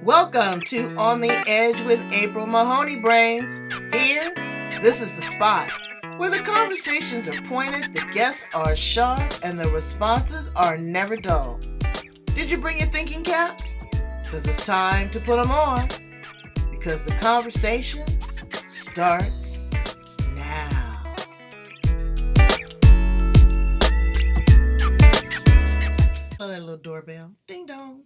Welcome to On the Edge with April Mahoney Brains. Here, this is the spot where the conversations are pointed, the guests are sharp, and the responses are never dull. Did you bring your thinking caps? Because it's time to put them on. Because the conversation starts now. Oh, that little doorbell. Ding dong.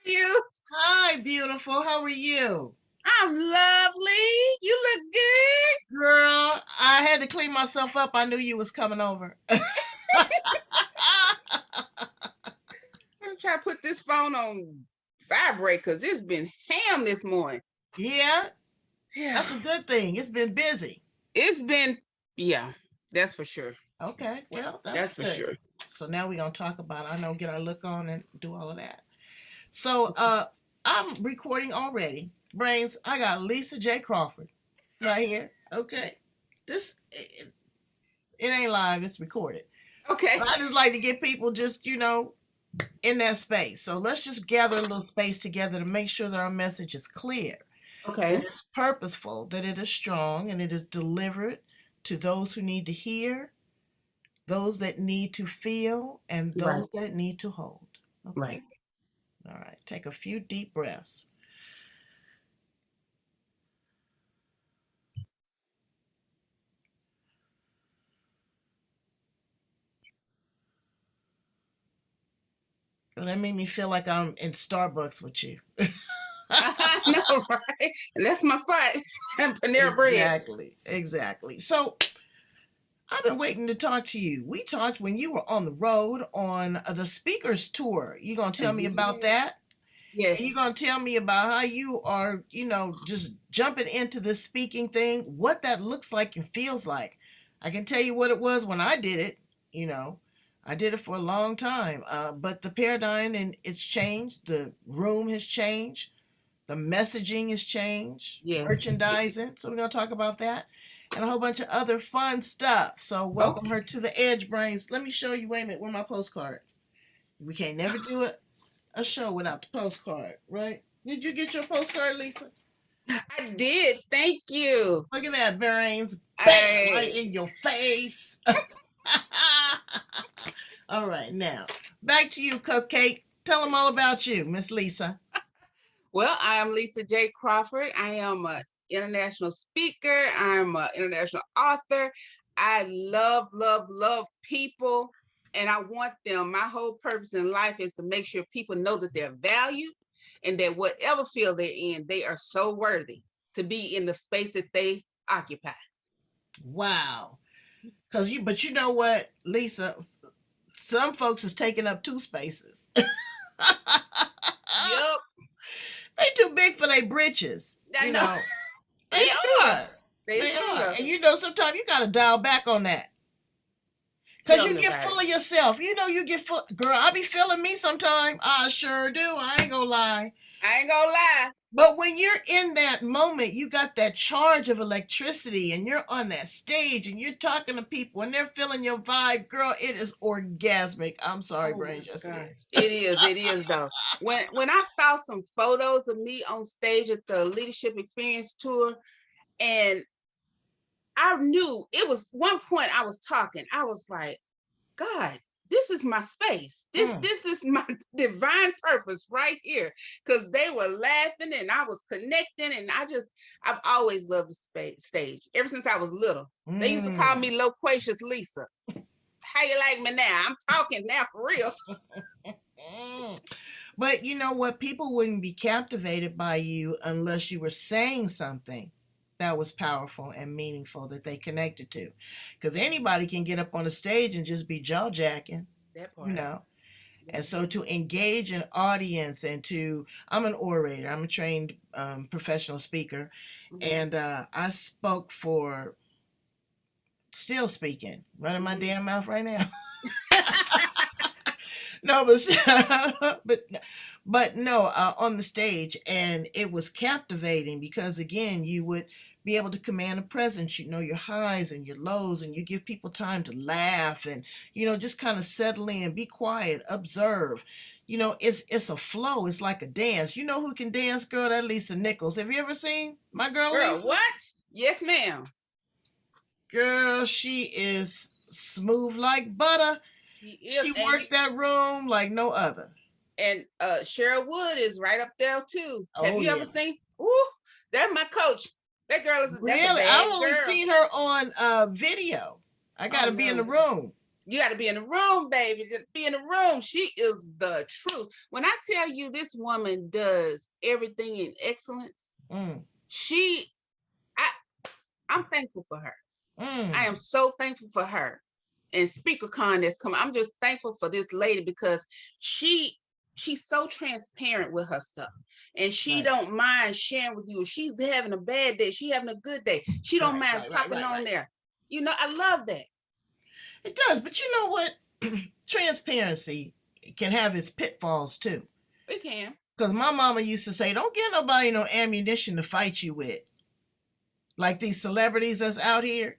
You? Hi, beautiful. How are you? I'm lovely. You look good. Girl, I had to clean myself up. I knew you was coming over. I'm trying to put this phone on vibrate because it's been ham this morning. Yeah, that's a good thing. It's been busy. It's been, that's for sure. Okay, well, That's good. for sure. So now we're going to talk about, I know, get our look on and do all of that. So I'm recording already. Brains, I got Lisa J. Crawford right here. Okay. This, it ain't live, it's recorded. Okay. But I just like to get people just, in that space. So let's just gather a little space together to make sure that our message is clear. Okay. That it's purposeful, that it is strong, and it is delivered to those who need to hear, those that need to feel, and those that need to hold. Okay? Right. All right. Take a few deep breaths. That made me feel like I'm in Starbucks with you. I know, right? And that's my spot. Panera Bread. Exactly. So I've been waiting to talk to you. We talked when you were on the road on the speakers tour. You gonna tell me about that? Yes. And you're gonna tell me about how you are, just jumping into this speaking thing, what that looks like and feels like. I can tell you what it was when I did it. I did it for a long time, but the paradigm and it's changed. The room has changed. The messaging has changed. Yes. Merchandising. So we're gonna talk about that and a whole bunch of other fun stuff. So welcome her to the Edge, Brains. Let me show you. Wait a minute. Where's my postcard? We can't never do a show without the postcard, right? Did you get your postcard, Lisa? I did. Thank you. Look at that, Brains. Bang, right in your face. All right, now back to you, Cupcake. Tell them all about you, Miss Lisa. Well, I am Lisa J. Crawford. I am an international speaker. I'm an international author. I love, love, love people. And I want them, my whole purpose in life is to make sure people know that they're valued and that whatever field they're in, they are so worthy to be in the space that they occupy. Wow. But you know what, Lisa? Some folks is taking up 2 spaces. Yep. They too big for their britches. I know. They are. They are. And sometimes you got to dial back on that. Because you get full of yourself. You get full. Girl, I be feeling me sometimes. I sure do. I ain't gonna lie. But when you're in that moment, you got that charge of electricity and you're on that stage and you're talking to people and they're feeling your vibe. Girl, it is orgasmic. I'm sorry, Brains. Yes, it is. It is though. When I saw some photos of me on stage at the Leadership Experience Tour, and I knew it was one point I was talking, I was like, God, this is my space. This is my divine purpose right here. Because they were laughing and I was connecting, and I've always loved the stage ever since I was little. They used to call me Loquacious Lisa. How you like me now? I'm talking now for real. But you know what? People wouldn't be captivated by you unless you were saying something that was powerful and meaningful that they connected to. Because anybody can get up on the stage and just be jaw-jacking, that part. And so to engage an audience and I'm an orator, I'm a trained professional speaker, and I spoke for, still speaking, running my damn mouth right now. No, but no, on the stage, and it was captivating because again, you would be able to command a presence, your highs and your lows, and you give people time to laugh and, just kind of settle in, be quiet, observe. it's a flow. It's like a dance. You know who can dance, girl? That Lisa Nichols. Have you ever seen my girl Lisa? What? Yes, ma'am. Girl, she is smooth like butter. She worked that room like no other. And Cheryl Wood is right up there too. Have you ever seen? Ooh, that's my coach. That girl is really. I've only seen her on video. I gotta be in the room. You got to be in the room, baby. Be in the room. She is the truth. When I tell you this woman does everything in excellence, I'm thankful for her. I am so thankful for her. And SpeakerCon that's coming. I'm just thankful for this lady because she's so transparent with her stuff. And she don't mind sharing with you. If she's having a bad day, she having a good day. She don't mind popping on there. You know, I love that. It does, but you know what? Transparency can have its pitfalls too. It can. Because my mama used to say, don't give nobody no ammunition to fight you with. Like these celebrities that's out here,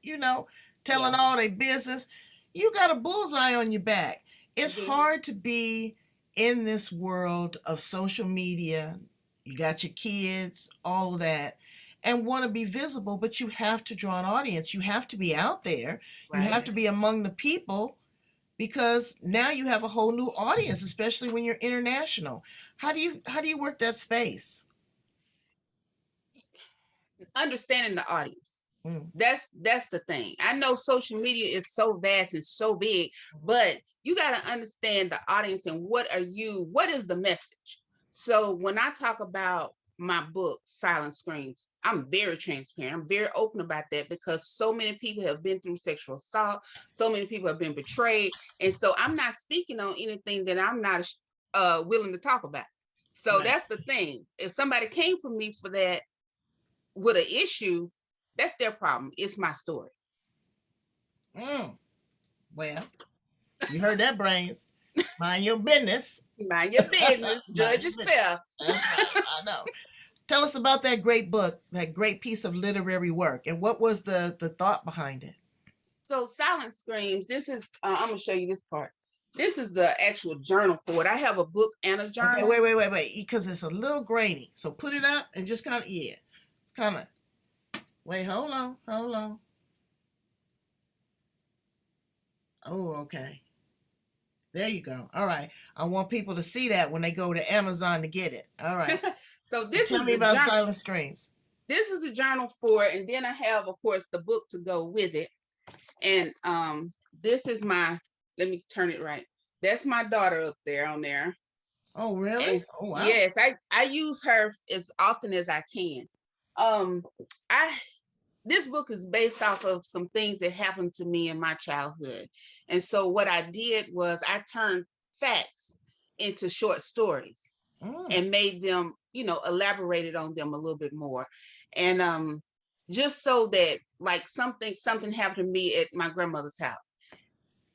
telling all their business. You got a bullseye on your back. It's hard to be in this world of social media. You got your kids, all of that, and want to be visible, but you have to draw an audience. You have to be out there. Right. You have to be among the people because now you have a whole new audience, especially when you're international. How do you work that space? Understanding the audience. That's the thing. I know social media is so vast and so big, but you got to understand the audience and what is the message? So when I talk about my book, Silent Screams, I'm very transparent. I'm very open about that because so many people have been through sexual assault. So many people have been betrayed. And so I'm not speaking on anything that I'm not willing to talk about. So that's the thing. If somebody came for me for that with an issue, that's their problem. It's my story. Well, you heard that, Brains. Mind your business. Mind your business. Judge yourself. That's right. I know. Tell us about that great book, that great piece of literary work, and what was the thought behind it? So Silent Screams, this is, I'm going to show you this part. This is the actual journal for it. I have a book and a journal. Okay, wait, because it's a little grainy. So put it up and just kind of, wait, hold on. Oh, okay. There you go. All right. I want people to see that when they go to Amazon to get it. All right. So tell me about Silent Screams. This is the journal for it. And then I have, of course, the book to go with it. And this is let me turn it right. That's my daughter up there on there. Oh, really? And oh, wow. Yes, I use her as often as I can. This book is based off of some things that happened to me in my childhood. And so what I did was I turned facts into short stories and made them, elaborated on them a little bit more. And just so that like something happened to me at my grandmother's house.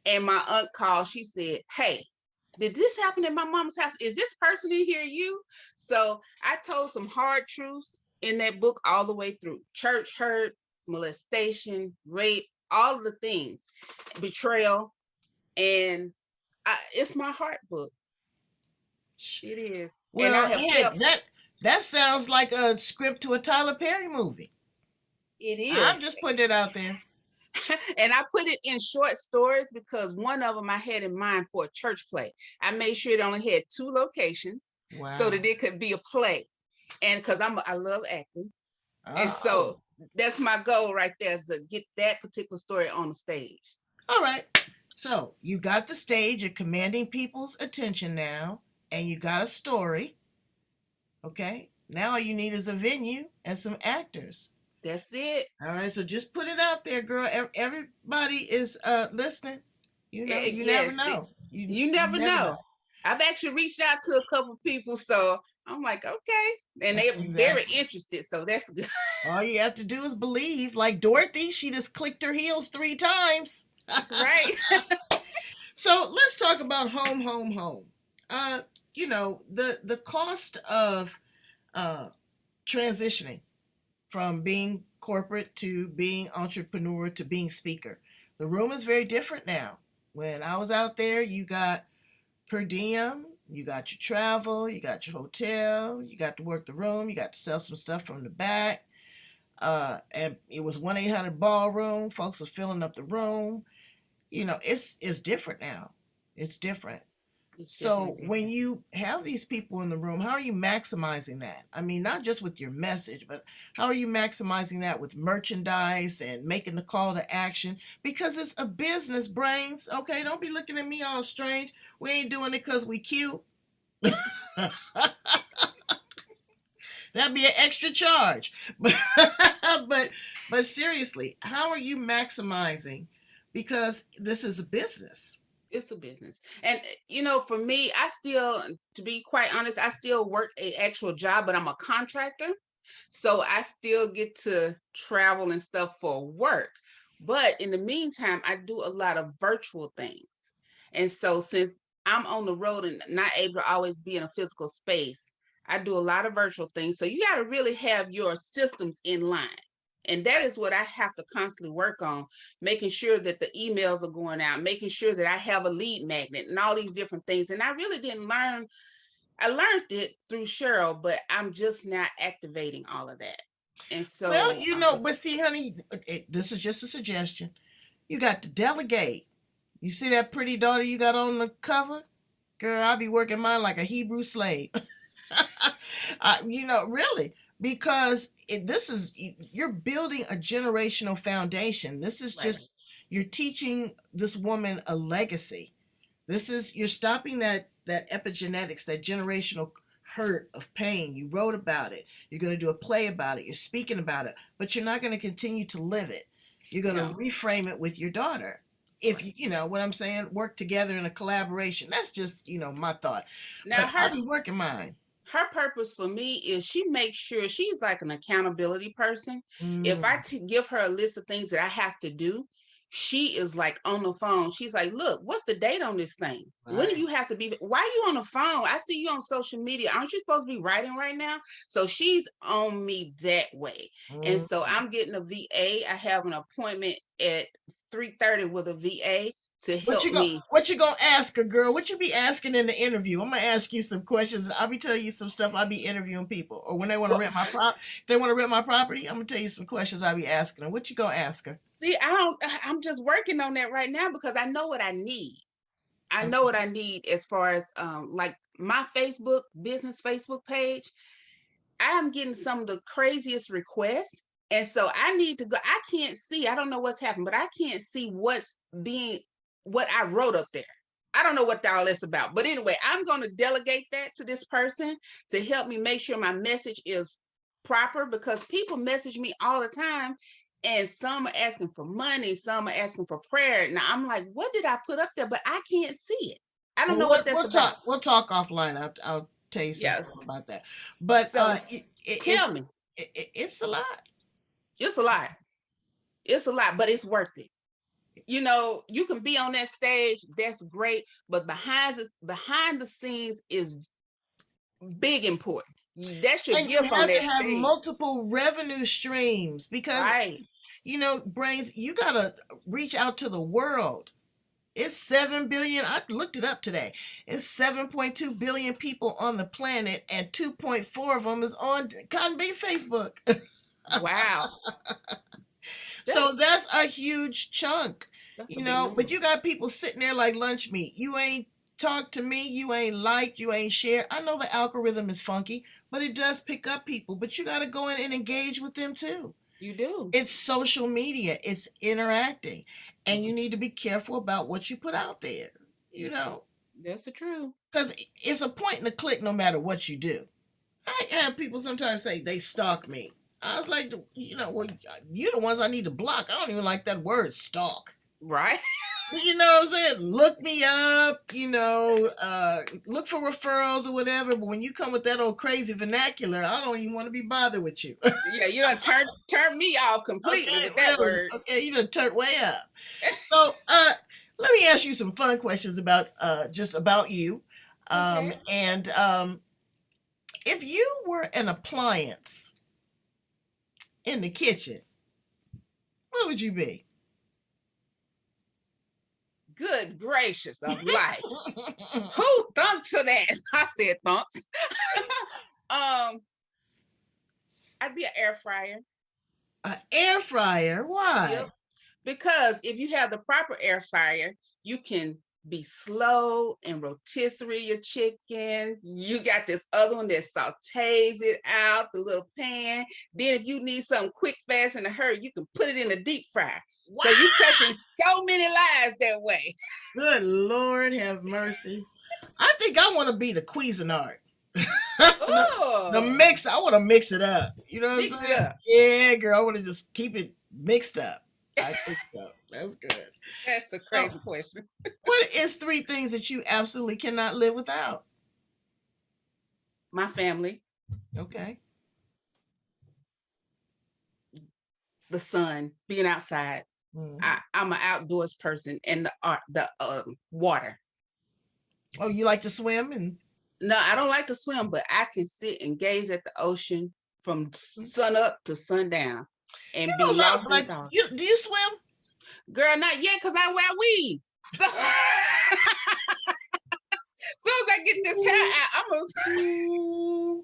And my aunt called, she said, "Hey, did this happen at my mama's house? Is this person in here you?" So I told some hard truths in that book all the way through. Church hurt, molestation, rape, all of the things, betrayal. And it's my heart book. It is. Well, and that sounds like a script to a Tyler Perry movie. It is. I'm just putting it out there. And I put it in short stories because one of them I had in mind for a church play. I made sure it only had 2 locations so that it could be a play. And because I love acting. And so that's my goal right there, is to get that particular story on the stage. All right. So you got the stage, you're commanding people's attention now, and you got a story. Okay. Now all you need is a venue and some actors. That's it. All right. So just put it out there, girl. Everybody is listening. You never know. You never know. I've actually reached out to a couple people, so I'm like, okay. And they're very interested, so that's good. All you have to do is believe. Like Dorothy, she just clicked her heels 3 times. That's right. So let's talk about home. The cost of transitioning from being corporate to being entrepreneur to being speaker. The room is very different now. When I was out there, you got per diem, You got your travel, you got your hotel, you got to work the room, you got to sell some stuff from the back. And it was 1-800 ballroom. Folks are filling up the room. It's different now. It's different. So when you have these people in the room, how are you maximizing that? I mean, not just with your message, but how are you maximizing that with merchandise and making the call to action? Because it's a business, brains. Okay, don't be looking at me all strange. We ain't doing it because we cute. That'd be an extra charge. But seriously, how are you maximizing? Because this is a business. It's a business. And for me, to be quite honest, I still work an actual job, but I'm a contractor. So I still get to travel and stuff for work. But in the meantime, I do a lot of virtual things. And so since I'm on the road and not able to always be in a physical space, I do a lot of virtual things. So you got to really have your systems in line. And that is what I have to constantly work on, making sure that the emails are going out, making sure that I have a lead magnet and all these different things. And I really didn't learn. I learned it through Cheryl, but I'm just now activating all of that. And so, well, but see, honey, this is just a suggestion. You got to delegate. You see that pretty daughter you got on the cover? Girl, I'll be working mine like a Hebrew slave. Really, because you're building a generational foundation. This is just, you're teaching this woman a legacy. You're stopping that epigenetics, that generational hurt of pain. You wrote about it. You're going to do a play about it. You're speaking about it, but you're not going to continue to live it. You're going to reframe it with your daughter. If you know what I'm saying, work together in a collaboration. That's just, my thought. Now, I'll be working mine. Her purpose for me is she makes sure she's like an accountability person. If I give her a list of things that I have to do, she is like on the phone. She's like, look, what's the date on this thing? Right. When do you have to be? Why are you on the phone? I see you on social media. Aren't you supposed to be writing right now? So she's on me that way. And so I'm getting a VA. I have an appointment at 3:30 with a VA to help me. What you gonna ask her, girl? What you be asking in the interview? I'm gonna ask you some questions. I'll be telling you some stuff. I'll be interviewing people, or when they want to rent my property. If they want to rent my property, I'm gonna tell you some questions. I'll be asking them. What you gonna ask her? See, I'm just working on that right now because I know what I need. I know what I need as far as like my business Facebook page. I am getting some of the craziest requests. And so I need to go. I can't see. I don't know what's happened, but I can't see what I wrote up there. I don't know what all that's about. But anyway, I'm going to delegate that to this person to help me make sure my message is proper, because people message me all the time. And some are asking for money, some are asking for prayer. Now I'm like, what did I put up there? But I can't see it. I don't know what that's about. We'll talk offline. I'll tell you something about that. But so, tell me. It's a lot. It's a lot. It's a lot, but it's worth it. You can be on that stage. That's great. But behind the scenes is big important. That's your gift on that stage. You have to have multiple revenue streams because, brains, you got to reach out to the world. It's 7 billion. I looked it up today. It's 7.2 billion people on the planet, and 2.4 of them is on Cotton Bee Facebook. Wow. So that's a huge chunk, but you got people sitting there like lunch meat. You ain't talked to me. You ain't liked, you ain't shared. I know the algorithm is funky, but it does pick up people, but you got to go in and engage with them too. You do. It's social media. It's interacting, and you need to be careful about what you put out there. That's the truth. Because it's a point and a click no matter what you do. I have people sometimes say they stalk me. I was like, well, you're the ones I need to block. I don't even like that word, stalk. Right. You know what I'm saying? Look me up, look for referrals or whatever. But when you come with that old crazy vernacular, I don't even want to be bothered with you. Yeah, you done turn me off completely with that word. Okay, you done turned way up. So let me ask you some fun questions about just about you. Okay. And if you were an appliance in the kitchen, what would you be? Good gracious of life. Who thunk to that? I said thunks. I'd be an air fryer. An air fryer? Why? Yep. Because if you have the proper air fryer, you can be slow and rotisserie your chicken. You got this other one that sautés it out the little pan. Then if you need something quick, fast, in a hurry, you can put it in a deep fryer. Wow. So you're touching so many lives that way. Good Lord have mercy. I think I want to be the Cuisinart. The mix. I want to mix it up. You know what I'm saying? Yeah, girl. I want to just keep it mixed up. I think so. That's good. That's a crazy question. What is 3 things that you absolutely cannot live without? My family. Okay. The sun, being outside. Mm-hmm. I'm an outdoors person, and the water. Oh, you like to swim? And no, I don't like to swim, but I can sit and gaze at the ocean from sun up to sundown and be lost in thought. Do you swim? Girl, not yet, because I wear weave. So soon as I get this hair out, I'm gonna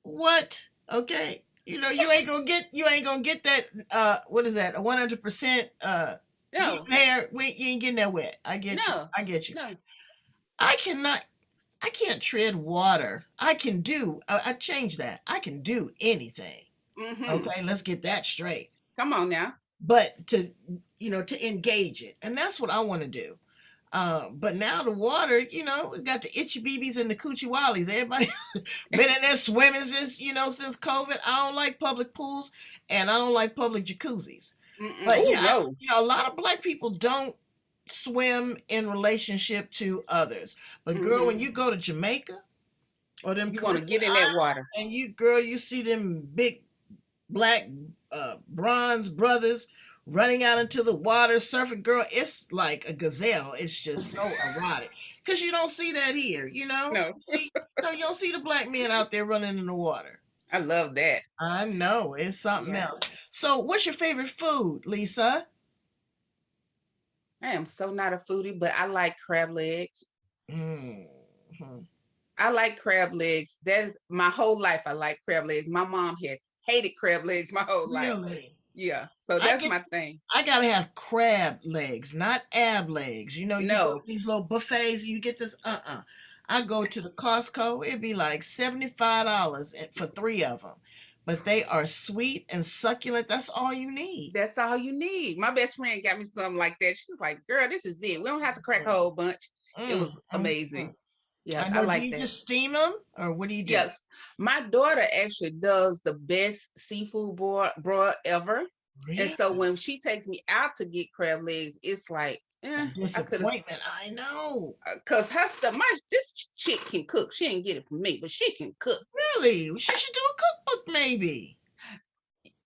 what? Okay. You know, you ain't gonna get that what is that? A 100% no hair. You ain't getting that wet. I get you. I get you. No. I can't tread water. I change that. I can do anything. Mm-hmm. Okay, let's get that straight. Come on now. But to engage it. And that's what I want to do. But now the water, we got the itchy BBs and the coochie wallies. Everybody been in there swimming since COVID. I don't like public pools and I don't like public jacuzzis. Mm-mm. But a lot of Black people don't swim in relationship to others. But girl, when you go to Jamaica or them, you want to get in that water, and you see them big Black bronze brothers running out into the water surfing, girl, it's like a gazelle. It's just so erotic because you don't see that here. No. You don't see the Black men out there running in the water. I love that. I know, it's something else. So what's your favorite food, Lisa? I am so not a foodie, but I like crab legs. Mm-hmm. I like crab legs. That is my whole life. I like crab legs. My mom has hated crab legs my whole life. Really? Yeah. So that's my thing. I gotta have crab legs, not ab legs. You go to these little buffets, you get this. I go to the Costco. It'd be like $75 for 3 of them. But they are sweet and succulent. That's all you need. That's all you need. My best friend got me something like that. She was like, girl, this is it. We don't have to crack a whole bunch. It was amazing. Yeah, I like that. Do you just steam them or what do you do? Yes. My daughter actually does the best seafood broil ever. Really? And so when she takes me out to get crab legs, it's like, disappointment. I know. Because her stuff, this chick can cook. She didn't get it from me, but she can cook. Really? She should do a cookbook, maybe.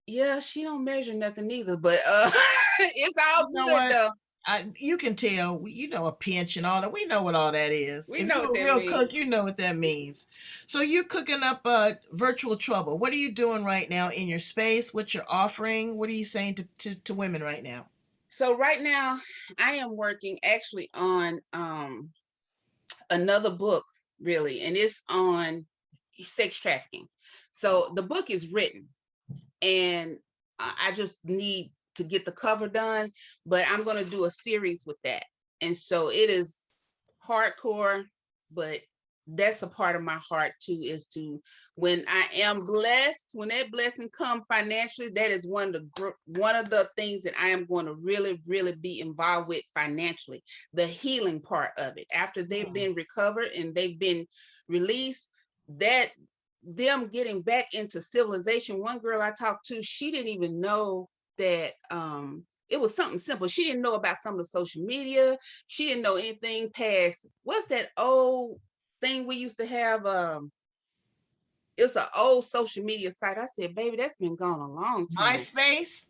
Yeah, she don't measure nothing either, but it's all good though. You can tell, a pinch and all that. We know what all that is. We know what that means. Cook, you know what that means. So you're cooking up virtual trouble. What are you doing right now in your space? What you're offering? What are you saying to women right now? So right now, I am working actually on another book, really, and it's on sex trafficking. So the book is written, and I just need to get the cover done, but I'm going to do a series with that. And so it is hardcore, but that's a part of my heart too, is to, when I am blessed, when that blessing comes financially, that is one of the things that I am going to really, really be involved with financially, the healing part of it. After they've been recovered and they've been released, that them getting back into civilization. One girl I talked to, she didn't even know that it was something simple. She didn't know about some of the social media. She didn't know anything past, what's that old thing we used to have? It's an old social media site. I said, baby, that's been gone a long time. MySpace.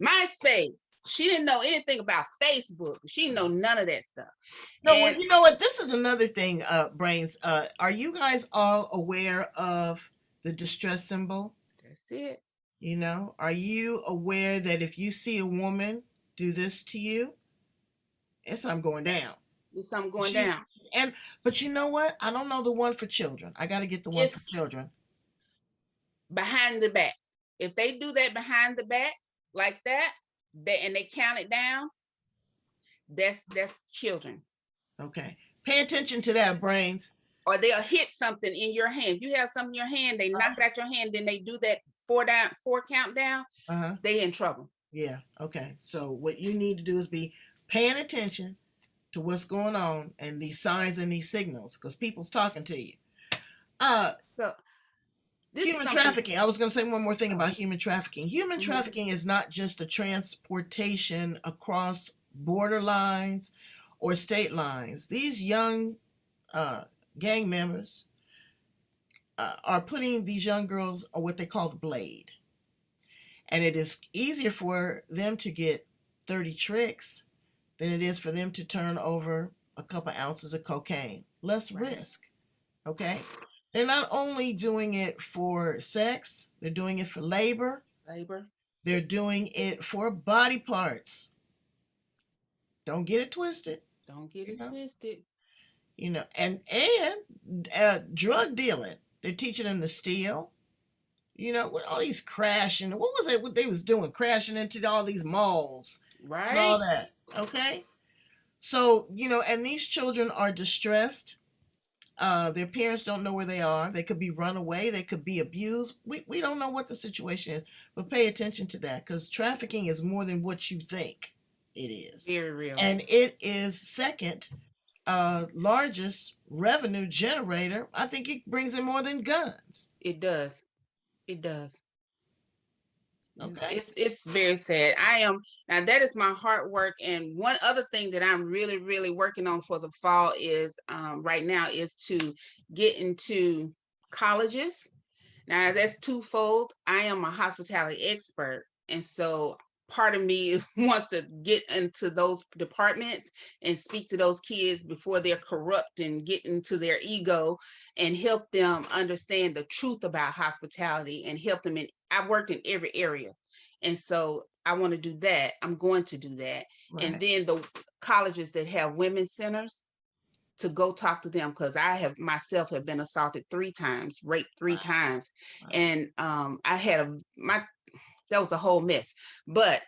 She didn't know anything about Facebook. She didn't know none of that stuff. No, well, you know what? This is another thing, Brains. Are you guys all aware of the distress symbol? That's it. Are you aware that if you see a woman do this to you, it's something going down? There's something going down. But you know what? I don't know the one for children. I got to get the one for children. Behind the back. If they do that behind the back like that, and they count it down, that's children. Okay. Pay attention to that, brains. Or they'll hit something in your hand. If you have something in your hand, they knock it out your hand, then they do that 4 count down. They in trouble. Yeah. Okay. So what you need to do is be paying attention to what's going on and these signs and these signals, because people's talking to you. So human trafficking. I was going to say one more thing about human trafficking. Human trafficking is not just the transportation across border lines or state lines. These young gang members are putting these young girls on what they call the blade. And it is easier for them to get 30 tricks than it is for them to turn over a couple ounces of cocaine. Less risk. Okay? They're not only doing it for sex, they're doing it for labor. They're doing it for body parts. Don't get it twisted. You know, and drug dealing. They're teaching them to steal. You know, with all these crashing. What was it? What they was doing? Crashing into all these malls. Right. And all that. Okay. So, you know, and these children are distressed. Their parents don't know where they are. They could be run away. They could be abused. We don't know what the situation is, but pay attention to that, because trafficking is more than what you think it is. Very real. And it is second largest revenue generator. I think it brings in more than guns. It does. It does. Okay. It's very sad. Now that is my hard work. And one other thing that I'm really, really working on for the fall is right now is to get into colleges. Now that's twofold. I am a hospitality expert. And so part of me wants to get into those departments and speak to those kids before they're corrupt and get into their ego, and help them understand the truth about hospitality and help them I've worked in every area. And so I want to do that. I'm going to do that. Right. And then the colleges that have women's centers, to go talk to them, because I have myself have been assaulted 3 times, raped 3 times. And I had that was a whole mess. But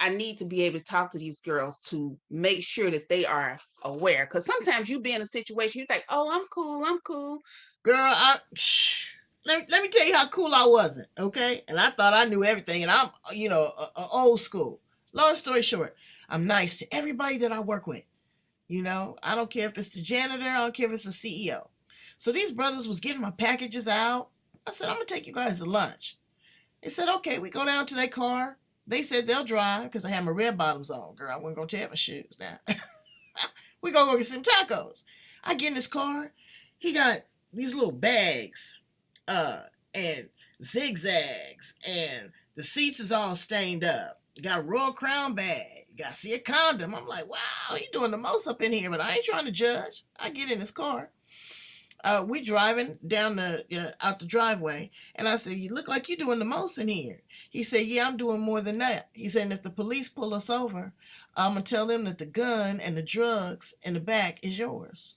I need to be able to talk to these girls to make sure that they are aware. Because sometimes you be in a situation, you think, oh, I'm cool. Girl, let me tell you how cool I wasn't, okay? And I thought I knew everything, and I'm, you know, old school. Long story short, I'm nice to everybody that I work with. You know, I don't care if it's the janitor, I don't care if it's the CEO. So these brothers was getting my packages out. I said, I'm going to take you guys to lunch. They said, okay. We go down to their car. They said they'll drive, because I had my red bottoms on. Girl, I wasn't going to tear my shoes now. We going to go get some tacos. I get in this car. He got these little bags and zigzags, and the seats is all stained up. Got a Royal Crown bag. Got to see a condom. I'm like, wow, he doing the most up in here, but I ain't trying to judge. I get in his car. We driving down out the driveway, and I said, you look like you doing the most in here. He said, yeah, I'm doing more than that. He said, and if the police pull us over, I'm going to tell them that the gun and the drugs in the back is yours.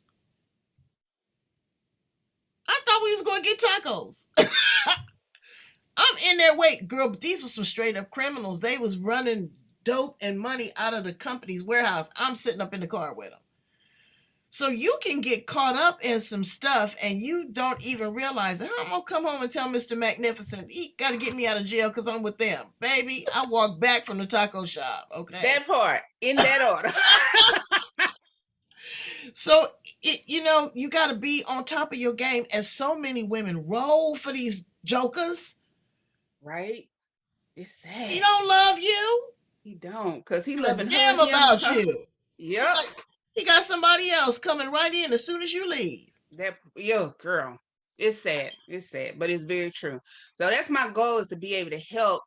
I thought we was going to get tacos. I'm in there, wait, girl, but these were some straight up criminals. They was running dope and money out of the company's warehouse. I'm sitting up in the car with them. So you can get caught up in some stuff and you don't even realize it. I'm going to come home and tell Mr. Magnificent, he got to get me out of jail because I'm with them. Baby, I walked back from the taco shop, okay? That part, in that order. So, you know, you got to be on top of your game, as so many women roll for these jokers. Right? It's sad. He don't love you. He don't, because he loving damn about you. Yep. He got somebody else coming right in as soon as you leave. Girl, it's sad. It's sad, but it's very true. So that's my goal, is to be able to help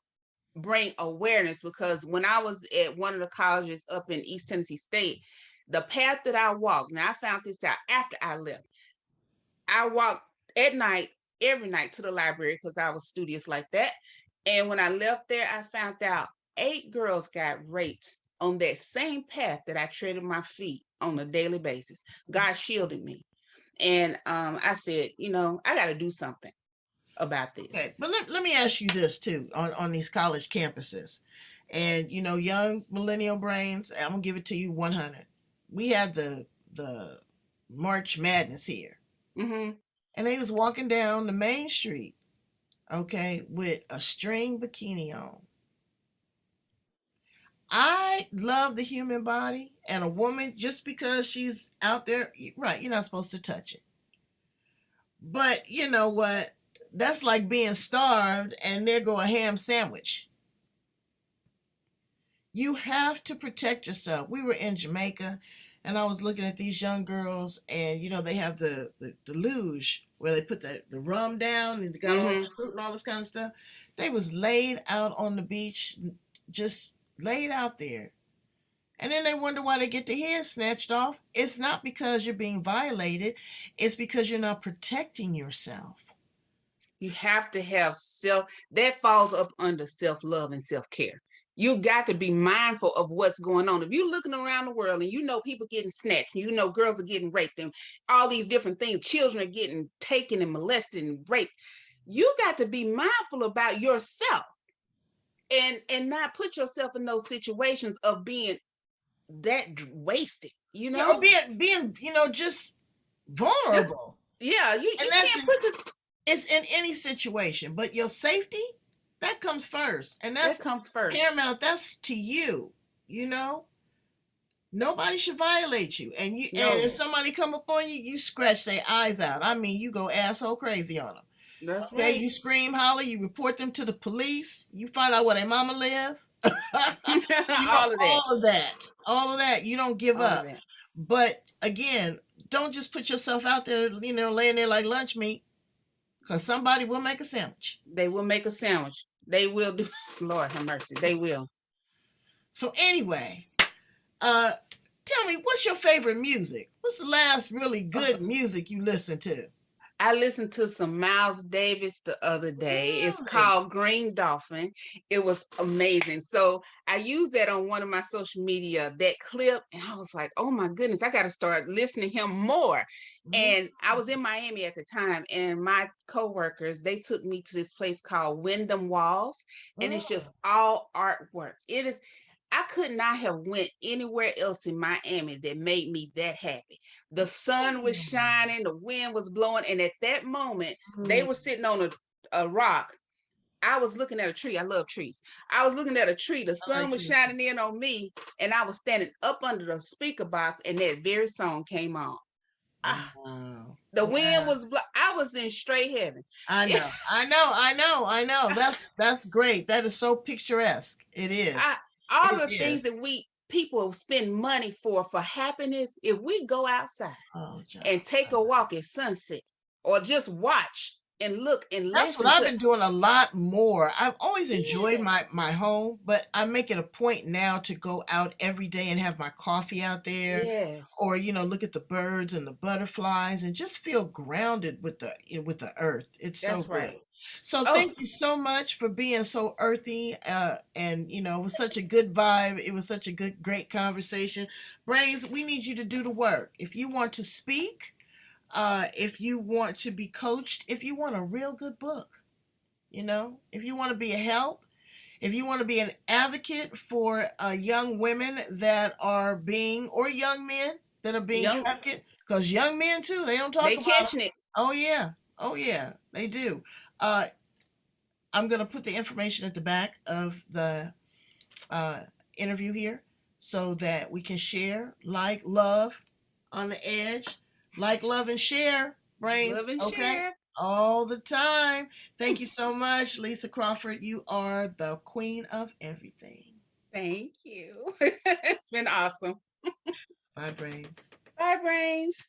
bring awareness, because when I was at one of the colleges up in East Tennessee State, the path that I walked, now I found this out after I left. I walked at night, every night, to the library, because I was studious like that. And when I left there, I found out 8 girls got raped on that same path that I treaded my feet on a daily basis. God shielded me. And I said, I got to do something about this. Okay, but let me ask you this too on these college campuses. And, young millennial brains, I'm going to give it to you 100. We had the March Madness here. Mm-hmm. And they was walking down the main street, okay, with a string bikini on. I love the human body, and a woman, just because she's out there, right, you're not supposed to touch it. But you know what? That's like being starved and there go a ham sandwich. You have to protect yourself. We were in Jamaica, and I was looking at these young girls, and they have the luge where they put the rum down and they got all the fruit and all this kind of stuff. They was laid out on the beach, just laid out there. And then they wonder why they get their head snatched off. It's not because you're being violated. It's because you're not protecting yourself. You have to have that falls up under self-love and self-care. You got to be mindful of what's going on. If you're looking around the world and people getting snatched, girls are getting raped and all these different things, children are getting taken and molested and raped, you got to be mindful about yourself and not put yourself in those situations of being that wasted, or being just vulnerable. You can't put this. It's in any situation, but your safety, that comes first. And that comes first. Paramount, that's to you, Nobody should violate you. And and if somebody come up on you, you scratch their eyes out. I mean, you go asshole crazy on them. That's right. You scream, holler, you report them to the police, you find out where their mama live. All of that. You don't give up. But again, don't just put yourself out there, laying there like lunch meat. Because somebody will make a sandwich. They will make a sandwich. They will do. Lord have mercy. They will. So anyway, tell me, what's your favorite music? What's the last really good music you listened to? I listened to some Miles Davis the other day. Really? It's called Green Dolphin. It was amazing. So I used that on one of my social media, that clip, and I was like, oh my goodness, I got to start listening to him more. And I was in Miami at the time, and my coworkers, they took me to this place called Wyndham Walls, and it's just all artwork. It is. I could not have went anywhere else in Miami that made me that happy. The sun was shining, the wind was blowing, and at that moment, they were sitting on a rock. I was looking at a tree. I love trees. I was looking at a tree. The sun was shining in on me, and I was standing up under the speaker box, and that very song came on. Wow. The wind was I was in straight heaven. I know. That's great. That is so picturesque. It is. All the things that people spend money for happiness, if we go outside and take a walk at sunset or just watch and look and listen. That's what I've been doing a lot more. I've always enjoyed my home, but I make it a point now to go out every day and have my coffee out there. Yes. Or, look at the birds and the butterflies and just feel grounded with the earth. It's so great. So thank you so much for being so earthy, and it was such a good vibe. It was such a great conversation. Brains, we need you to do the work. If you want to speak, if you want to be coached, if you want a real good book, if you want to be a help, if you want to be an advocate for young women that are being, or young men that are being advocate, because young men too, they don't talk about catching it. Oh yeah, they do. I'm going to put the information at the back of the interview here so that we can share, love on the edge, love, and share, Brains. Love and share. All the time. Thank you so much, Lisa Crawford. You are the queen of everything. Thank you. It's been awesome. Bye, Brains. Bye, Brains.